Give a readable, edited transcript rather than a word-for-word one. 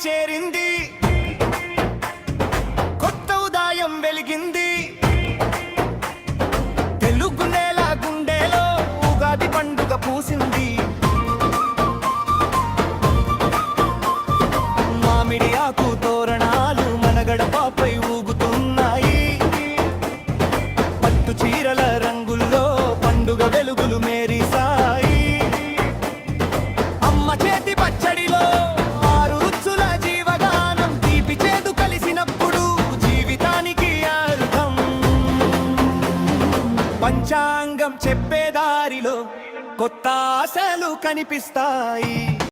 చేరింది, కొత్త ఉదయం వెలిగింది. తెలుగు నేల గుండెలో ఉగాది పండుగ పూసింది. మామిడి ఆకు తోరణాలు మన గడపపై ఊగుతున్నాయి. పట్టు చీరల రంగుల్లో పండుగ వెలుగులు మేరిసాయి. అమ్మ చేతి పచ్చడిలో ఆరు రుచుల జీవగానం, తీపి చేదు కలిసినప్పుడు జీవితానికి అర్థం. పంచాంగం చెప్పే దారిలో కొత్త ఆశలు కనిపిస్తాయి.